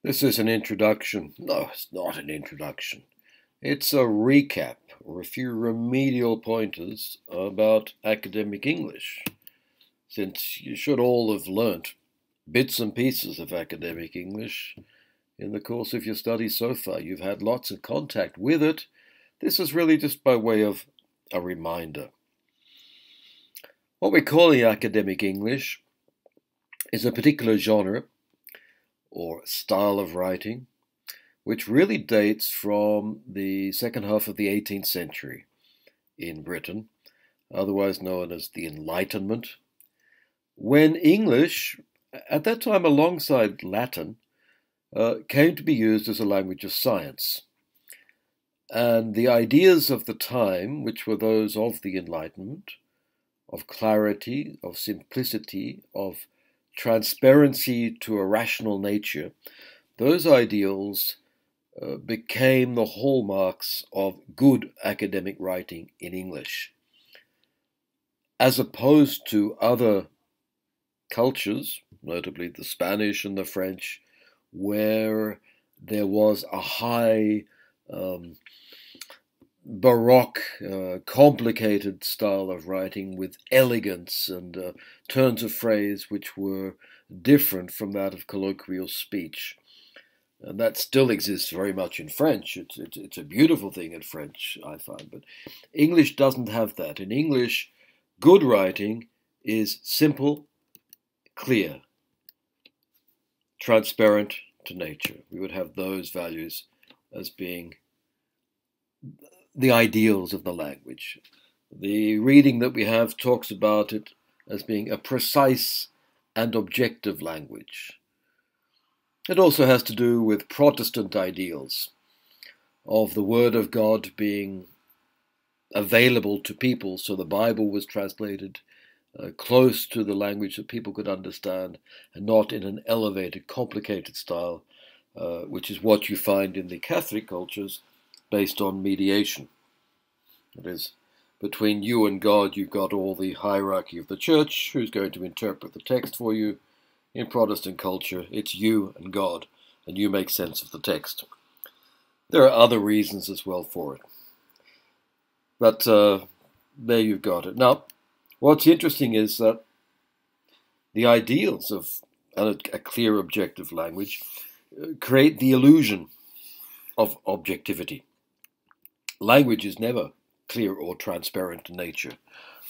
This is an introduction. No, it's not an introduction. It's a recap or a few remedial pointers about academic English, since you should all have learnt bits and pieces of academic English in the course of your studies so far. You've had lots of contact with it. This is really just by way of a reminder. What we're calling academic English is a particular genre or style of writing which really dates from the second half of the 18th century in Britain, otherwise known as the Enlightenment, when English, at that time alongside Latin, came to be used as a language of science. And the ideas of the time, which were those of the Enlightenment, of clarity, of simplicity, of transparency to a rational nature, those ideals became the hallmarks of good academic writing in English. As opposed to other cultures, notably the Spanish and the French, where there was a high Baroque, complicated style of writing with elegance and turns of phrase which were different from that of colloquial speech. And that still exists very much in French. It's a beautiful thing in French, I find. But English doesn't have that. In English, good writing is simple, clear, transparent to nature. We would have those values as being the ideals of the language. The reading that we have talks about it as being a precise and objective language. It also has to do with Protestant ideals of the Word of God being available to people, so the Bible was translated close to the language that people could understand and not in an elevated, complicated style, which is what you find in the Catholic cultures based on mediation. That is, between you and God, you've got all the hierarchy of the church, who's going to interpret the text for you. In Protestant culture, it's you and God, and you make sense of the text. There are other reasons as well for it. But there you've got it. Now, what's interesting is that the ideals of a clear objective language create the illusion of objectivity. Language is never clear or transparent in nature.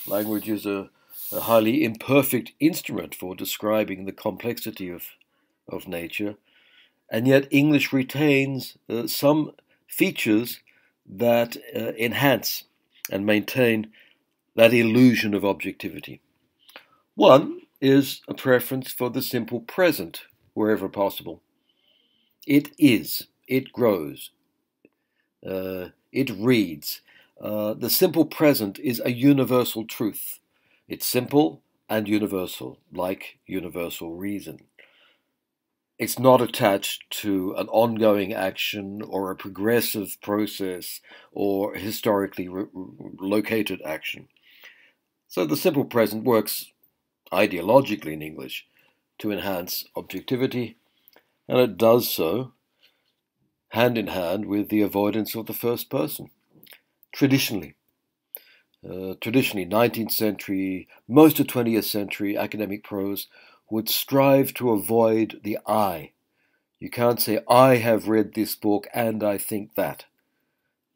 Language is a highly imperfect instrument for describing the complexity of nature, and yet English retains some features that enhance and maintain that illusion of objectivity. One is a preference for the simple present wherever possible. It is, it grows, it reads. The simple present is a universal truth. It's simple and universal, like universal reason. It's not attached to an ongoing action or a progressive process or historically located action. So the simple present works ideologically in English to enhance objectivity, and it does so hand in hand with the avoidance of the first person, traditionally. Traditionally, 19th century, most of 20th century academic prose would strive to avoid the I. You can't say, I have read this book and I think that.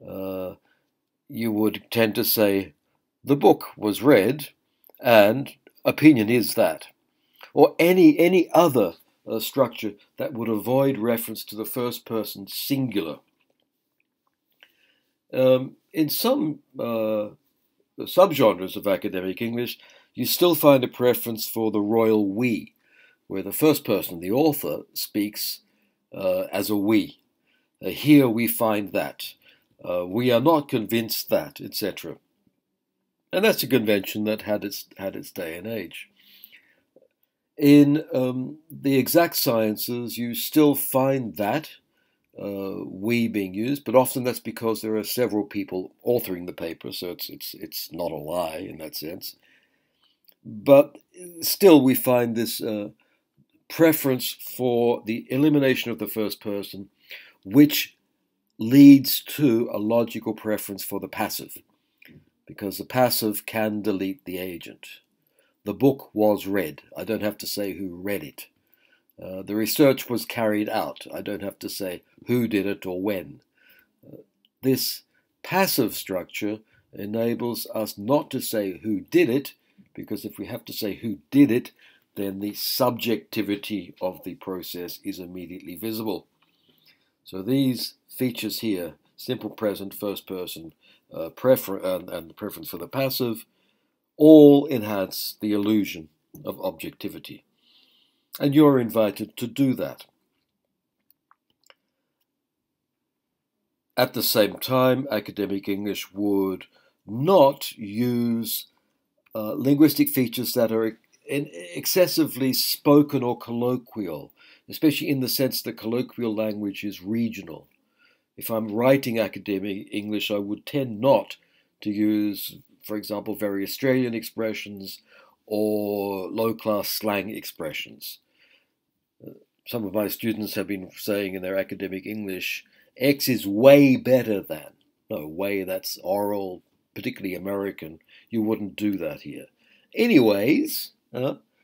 You would tend to say, the book was read and opinion is that. Or any other structure that would avoid reference to the first person singular. In some subgenres of academic English, you still find a preference for the royal we, where the first person, the author, speaks as a we. Here we find that. We are not convinced that, etc. And that's a convention that had its day and age. In the exact sciences, you still find that we being used, but often that's because there are several people authoring the paper, so it's not a lie in that sense. But still, we find this preference for the elimination of the first person, which leads to a logical preference for the passive, because the passive can delete the agent. The book was read. I don't have to say who read it. The research was carried out. I don't have to say who did it or when. This passive structure enables us not to say who did it, because if we have to say who did it, then the subjectivity of the process is immediately visible. So these features here, simple present, first person, and the preference for the passive, all enhance the illusion of objectivity. And you're invited to do that. At the same time, academic English would not use linguistic features that are excessively spoken or colloquial, especially in the sense that colloquial language is regional. If I'm writing academic English, I would tend not to use, for example, very Australian expressions or low-class slang expressions. Some of my students have been saying in their academic English, X is way better than. No, way, that's oral, particularly American. You wouldn't do that here. Anyways,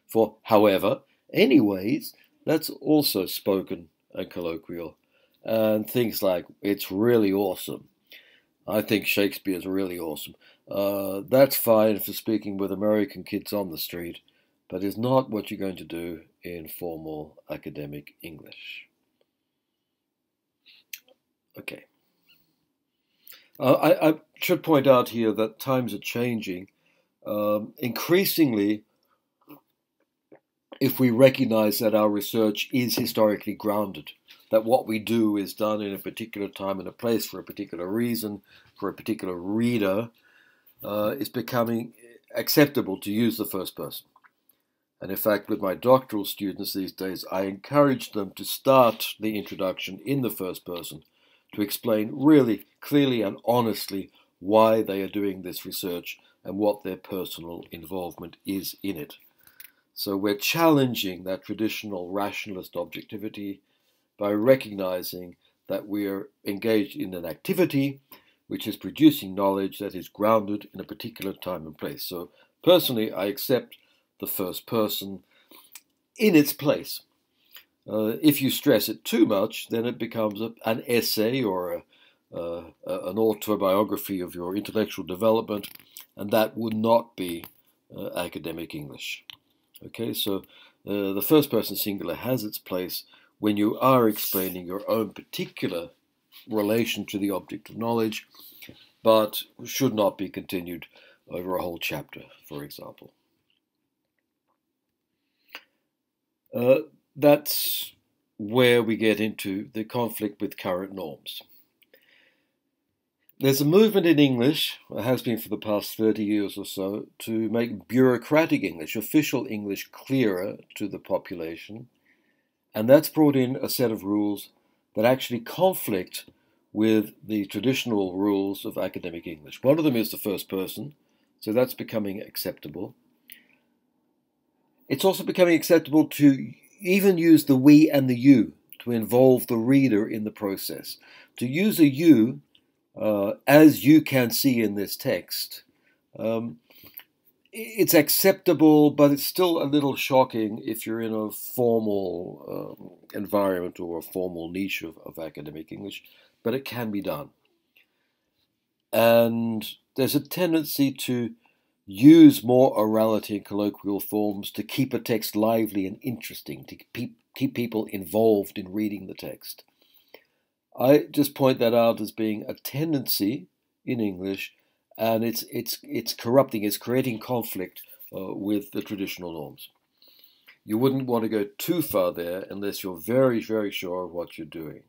for however, anyways, that's also spoken and colloquial. And things like, it's really awesome. I think Shakespeare's really awesome. That's fine for speaking with American kids on the street, but is not what you're going to do in formal academic English. Okay. I should point out here that times are changing. Increasingly, if we recognize that our research is historically grounded, that what we do is done in a particular time and a place for a particular reason, for a particular reader, it's becoming acceptable to use the first person. And in fact, with my doctoral students these days, I encourage them to start the introduction in the first person to explain really clearly and honestly why they are doing this research and what their personal involvement is in it. So we're challenging that traditional rationalist objectivity by recognizing that we are engaged in an activity which is producing knowledge that is grounded in a particular time and place. So personally, I accept the first person in its place. If you stress it too much, then it becomes an essay or an autobiography of your intellectual development, and that would not be academic English. Okay, so the first person singular has its place when you are explaining your own particular relation to the object of knowledge, but should not be continued over a whole chapter, for example. That's where we get into the conflict with current norms. There's a movement in English, it has been for the past 30 years or so, to make bureaucratic English, official English, clearer to the population. And that's brought in a set of rules that actually conflict with the traditional rules of academic English. One of them is the first person, so that's becoming acceptable. It's also becoming acceptable to even use the we and the you to involve the reader in the process. To use a you, as you can see in this text, it's acceptable, but it's still a little shocking if you're in a formal environment or a formal niche of academic English, but it can be done. And there's a tendency to use more orality and colloquial forms to keep a text lively and interesting, to keep people involved in reading the text. I just point that out as being a tendency in English, and it's corrupting, it's creating conflict with the traditional norms. You wouldn't want to go too far there unless you're very, very sure of what you're doing.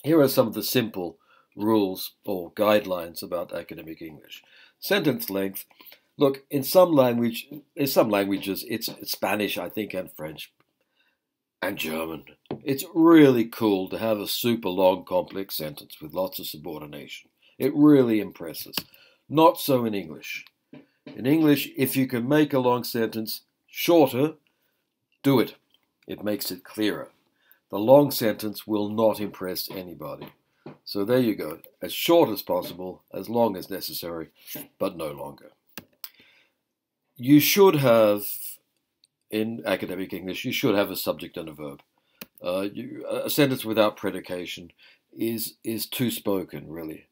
Here are some of the simple rules or guidelines about academic English. Sentence length. Look, in some languages, it's Spanish, I think, and French, and German. It's really cool to have a super long, complex sentence with lots of subordination. It really impresses. Not so in English. In English, if you can make a long sentence shorter, Do it. It makes it clearer. The long sentence will not impress anybody. So there you go. As short as possible, as long as necessary, but no longer. You should have, in academic English, you should have a subject and a verb. A sentence without predication is too spoken, really.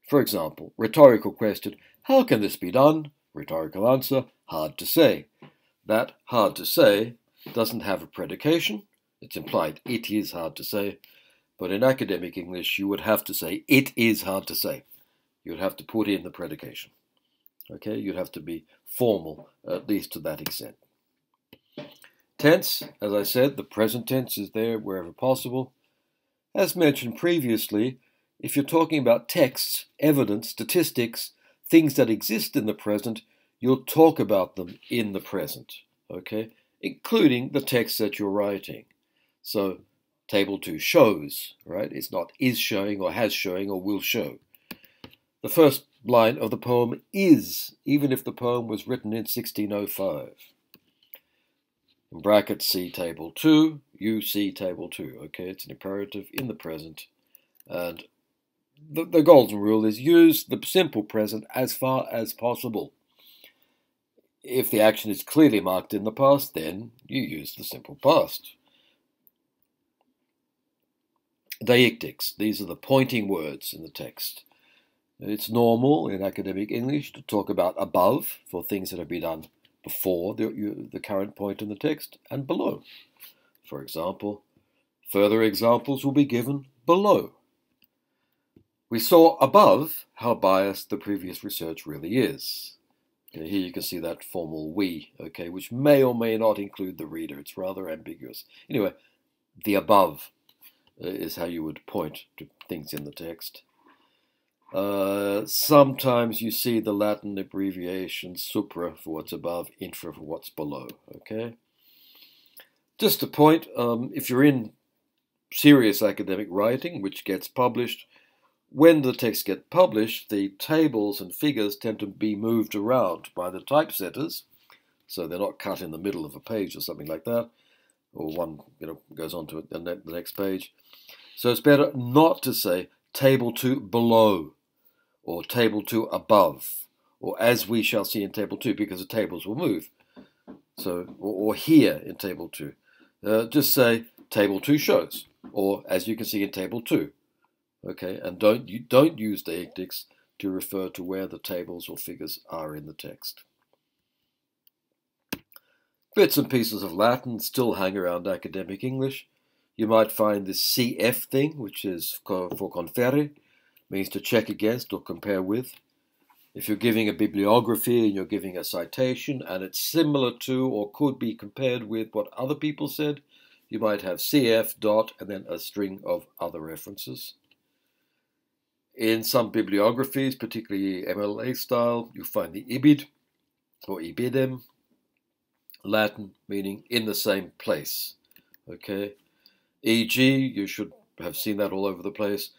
For example, rhetorical question, how can this be done? Rhetorical answer, hard to say. That hard to say doesn't have a predication. It's implied it is hard to say. But in academic English, you would have to say it is hard to say. You would have to put in the predication. Okay, you'd have to be formal, at least to that extent. Tense, as I said, the present tense is there wherever possible. As mentioned previously, if you're talking about texts, evidence, statistics, things that exist in the present, you'll talk about them in the present, okay, including the text that you're writing. So, table 2 shows, right? It's not is showing or has showing or will show. The first line of the poem is, even if the poem was written in 1605. In brackets, see table 2, you see table 2, okay? It's an imperative in the present. And the golden rule is use the simple present as far as possible. If the action is clearly marked in the past, then you use the simple past. Deictics, these are the pointing words in the text. It's normal in academic English to talk about above for things that have been done before the current point in the text and below. For example, further examples will be given below. We saw above how biased the previous research really is. Okay, here you can see that formal we, okay, which may or may not include the reader. It's rather ambiguous. Anyway, the above is how you would point to things in the text. Sometimes you see the Latin abbreviation supra for what's above, infra for what's below, okay? Just a point, if you're in serious academic writing, which gets published, when the texts get published, the tables and figures tend to be moved around by the typesetters, so they're not cut in the middle of a page or something like that, or one goes on to the next page. So it's better not to say table 2 below, or table 2 above, or as we shall see in table 2, because the tables will move. So, or here in table 2. Just say table 2 shows, or as you can see in table 2. Okay, and don't use deictics to refer to where the tables or figures are in the text. Bits and pieces of Latin still hang around academic English. You might find this CF thing, which is for conferre, means to check against or compare with. If you're giving a bibliography and you're giving a citation and it's similar to or could be compared with what other people said, you might have CF dot and then a string of other references. In some bibliographies, particularly MLA style, you find the ibid or ibidem, Latin meaning in the same place. Okay, e.g., you should have seen that all over the place.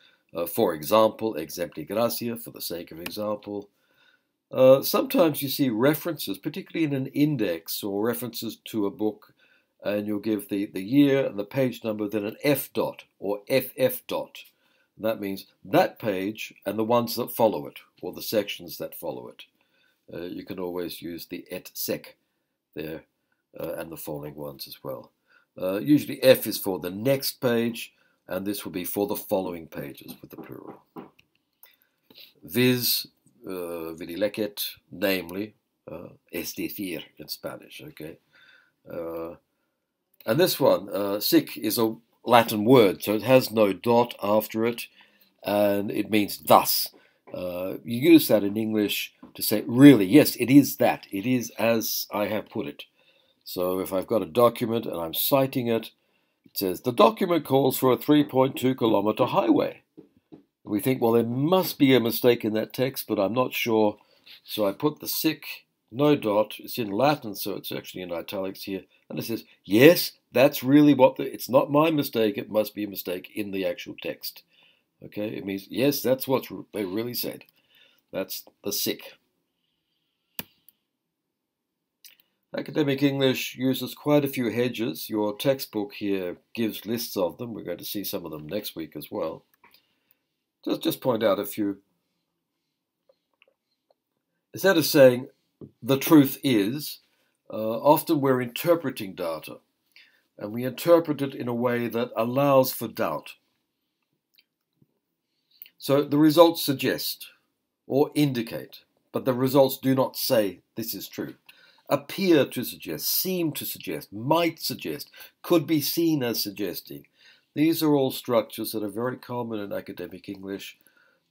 For example, exempli gratia, for the sake of example. Sometimes you see references, particularly in an index or references to a book, and you'll give the year and the page number, then an F dot or FF dot. That means that page and the ones that follow it, or the sections that follow it. You can always use the et sec there, and the following ones as well. Usually F is for the next page, and this will be for the following pages with the plural. Viz, vidi lecet, namely, es decir in Spanish, okay? And this one, sic, is a Latin word, so it has no dot after it, and it means thus. You use that in English to say, really, yes, it is that. It is as I have put it. So if I've got a document and I'm citing it, it says, the document calls for a 3.2 kilometer highway. We think, well, there must be a mistake in that text, but I'm not sure. So I put the sic, no dot. It's in Latin, so it's actually in italics here. And it says, yes, that's really it's not my mistake. It must be a mistake in the actual text. Okay, it means, yes, that's what they really said. That's the sic. Academic English uses quite a few hedges. Your textbook here gives lists of them. We're going to see some of them next week as well. Just point out a few. Instead of saying the truth is, often we're interpreting data, and we interpret it in a way that allows for doubt. So the results suggest or indicate, but the results do not say this is true. Appear to suggest, seem to suggest, might suggest, could be seen as suggesting. These are all structures that are very common in academic English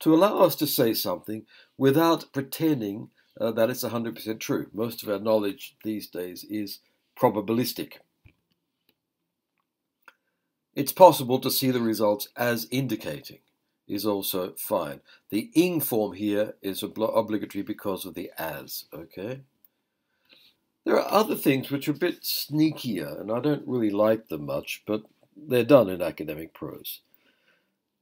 to allow us to say something without pretending that it's 100% true. Most of our knowledge these days is probabilistic. It's possible to see the results as indicating is also fine. The ing form here is obligatory because of the as, okay? There are other things which are a bit sneakier, and I don't really like them much, but they're done in academic prose.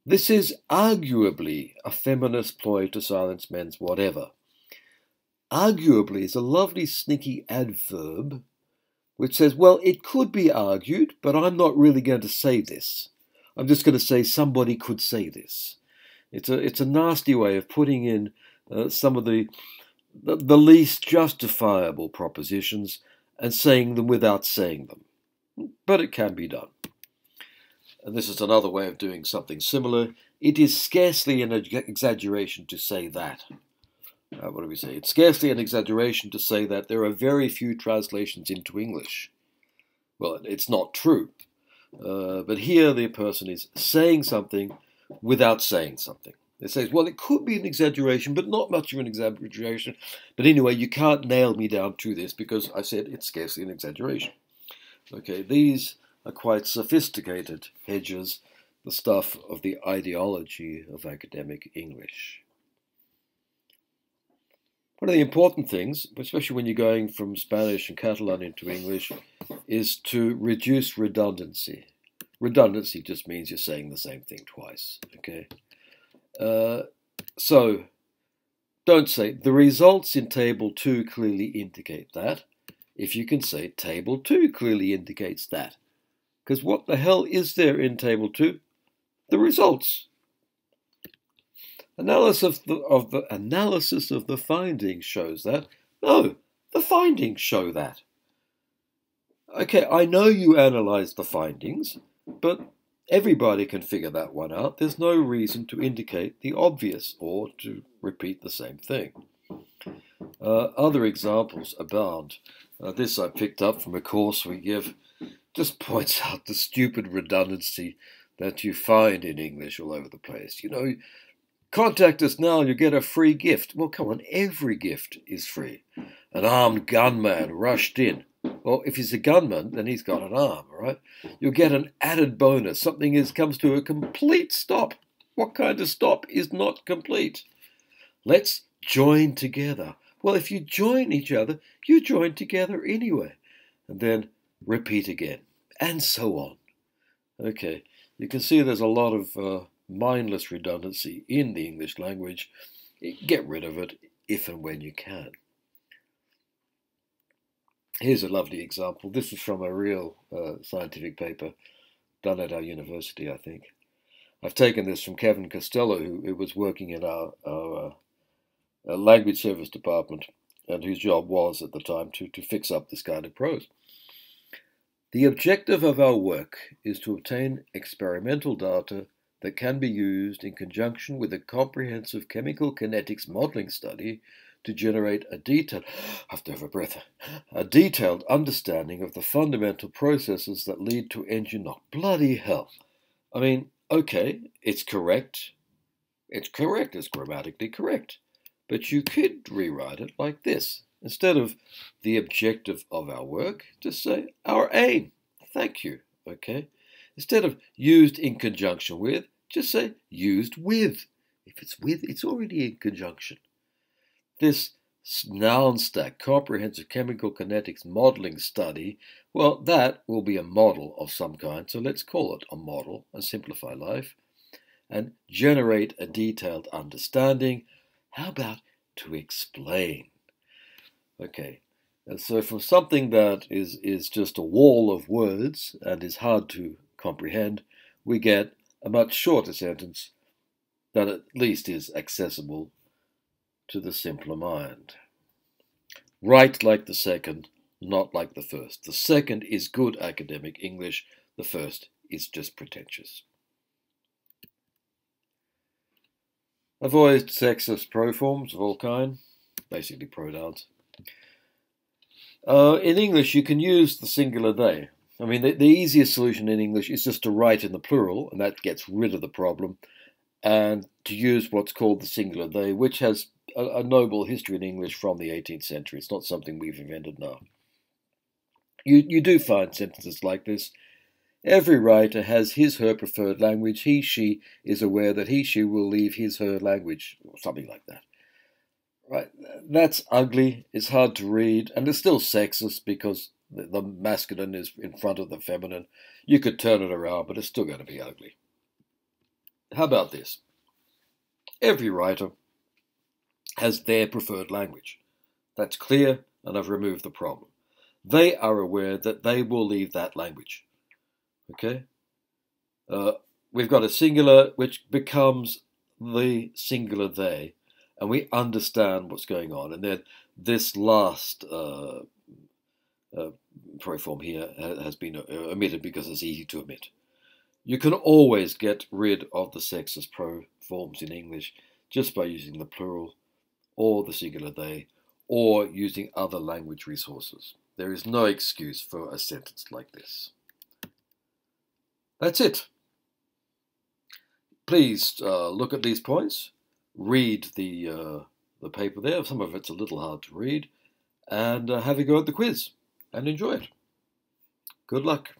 This is arguably a feminist ploy to silence men's whatever. Arguably is a lovely sneaky adverb which says, well, it could be argued, but I'm not really going to say this. I'm just going to say somebody could say this. It's a nasty way of putting in some of the least justifiable propositions and saying them without saying them. But it can be done. And this is another way of doing something similar. It is scarcely an exaggeration to say that. What do we say? It's scarcely an exaggeration to say that there are very few translations into English. Well, it's not true. But here the person is saying something without saying something. It says, well, it could be an exaggeration, but not much of an exaggeration. But anyway, you can't nail me down to this because I said it's scarcely an exaggeration. Okay, these are quite sophisticated hedges, the stuff of the ideology of academic English. One of the important things, especially when you're going from Spanish and Catalan into English, is to reduce redundancy. Redundancy just means you're saying the same thing twice, okay? So, don't say, the results in Table 2 clearly indicate that, if you can say Table 2 clearly indicates that. Because what the hell is there in Table 2? The results. Analysis of the findings shows that. No, the findings show that. Okay, I know you analysed the findings, but everybody can figure that one out. There's no reason to indicate the obvious or to repeat the same thing. Other examples abound. This I picked up from a course we give. Just points out the stupid redundancy that you find in English all over the place. You know, contact us now and you get a free gift. Well, come on, every gift is free. An armed gunman rushed in. Well, if he's a gunman, then he's got an arm, all right? You'll get an added bonus. Something comes to a complete stop. What kind of stop is not complete? Let's join together. Well, if you join each other, you join together anyway. And then repeat again, and so on. Okay, you can see there's a lot of mindless redundancy in the English language. Get rid of it if and when you can. Here's a lovely example. This is from a real scientific paper done at our university, I think. I've taken this from Kevin Costello, who was working in our language service department, and whose job was at the time to fix up this kind of prose. The objective of our work is to obtain experimental data that can be used in conjunction with a comprehensive chemical kinetics modeling study to generate a detailed understanding of the fundamental processes that lead to engine knock. Bloody hell. I mean, okay, it's correct. It's correct. It's grammatically correct. But you could rewrite it like this. Instead of the objective of our work, just say our aim. Thank you. Okay? Instead of used in conjunction with, just say used with. If it's with, it's already in conjunction. This noun stack, comprehensive chemical kinetics modeling study, well, that will be a model of some kind. So let's call it a model and simplify life and generate a detailed understanding. How about to explain? Okay, And so from something that is just a wall of words and is hard to comprehend, we get a much shorter sentence that at least is accessible to the simpler mind. Write like the second, not like the first. The second is good academic English, the first is just pretentious. Avoid sexist proforms of all kind, basically pronouns. In English, you can use the singular they. I mean, the easiest solution in English is just to write in the plural, and that gets rid of the problem, and to use what's called the singular they, which has a noble history in English from the 18th century. It's not something we've invented now. You do find sentences like this. Every writer has his/her preferred language. He, she is aware that he, she will leave his/her language, or something like that. Right? That's ugly. It's hard to read, and it's still sexist because the masculine is in front of the feminine. You could turn it around, but it's still going to be ugly. How about this? Every writer has their preferred language. That's clear, and I've removed the problem. They are aware that they will leave that language. Okay? We've got a singular which becomes the singular they, and we understand what's going on. And then this last proform here has been omitted because it's easy to omit. You can always get rid of the sexist proforms in English just by using the plural or the singular they, or using other language resources. There is no excuse for a sentence like this. That's it. Please look at these points, read the paper there. Some of it's a little hard to read, and have a go at the quiz and enjoy it. Good luck.